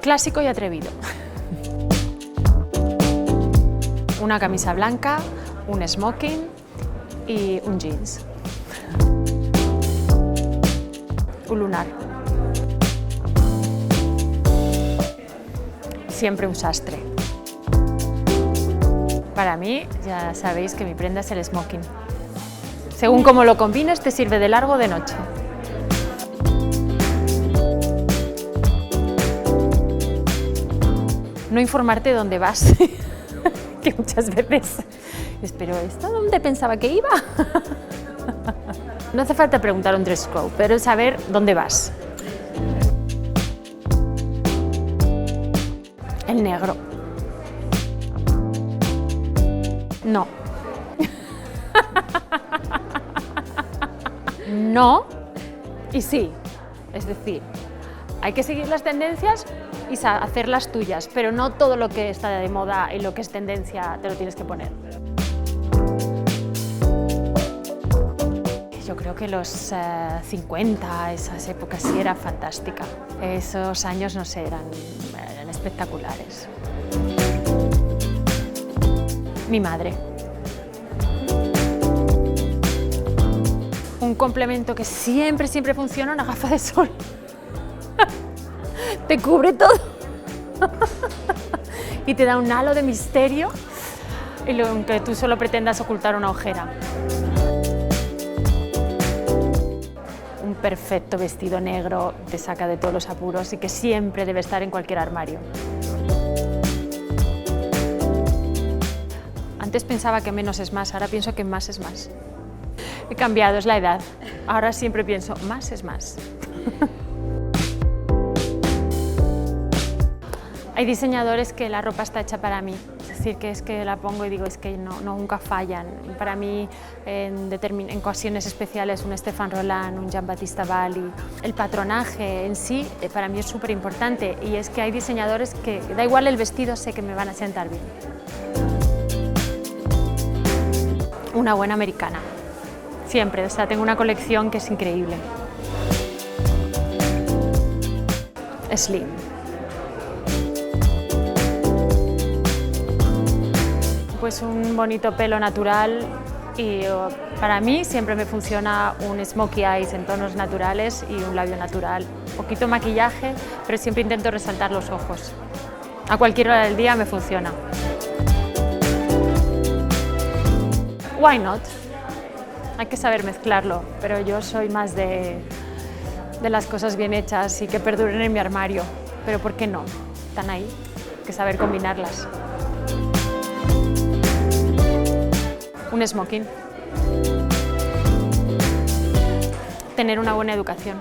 clásico y atrevido. Una camisa blanca, un smoking y un jeans. Un lunar. Siempre un sastre. Para mí, ya sabéis que mi prenda es el smoking. Según cómo lo combines, te sirve de largo o de noche. No informarte dónde vas, que muchas veces espero, ¿esto dónde pensaba que iba? No hace falta preguntar un dress code, pero saber dónde vas. El negro. No. No y sí. Es decir, hay que seguir las tendencias y hacer las tuyas, pero no todo lo que está de moda y lo que es tendencia te lo tienes que poner. Yo creo que los 50, esas épocas sí era fantástica. Esos años, no sé, eran espectaculares. Mi madre. Un complemento que siempre funciona, una gafa de sol. Te cubre todo y te da un halo de misterio, y aunque tú solo pretendas ocultar una ojera. Un perfecto vestido negro te saca de todos los apuros y que siempre debe estar en cualquier armario. Antes pensaba que menos es más, ahora pienso que más es más. He cambiado, es la edad. Ahora siempre pienso, más es más. Hay diseñadores que la ropa está hecha para mí, es decir, que es que la pongo y digo, es que nunca fallan. Para mí, en ocasiones especiales, un Stéphane Roland, un Giambattista Valli, el patronaje en sí, para mí es súper importante, y es que hay diseñadores que, da igual el vestido, sé que me van a sentar bien. Una buena americana, siempre, o sea, tengo una colección que es increíble. Slim. Pues un bonito pelo natural, y para mí siempre me funciona un smokey eyes en tonos naturales y un labio natural. Un poquito de maquillaje, pero siempre intento resaltar los ojos. A cualquier hora del día me funciona. Why not? Hay que saber mezclarlo, pero yo soy más de las cosas bien hechas y que perduren en mi armario. Pero ¿por qué no? Están ahí, hay que saber combinarlas. Un smoking. Tener una buena educación.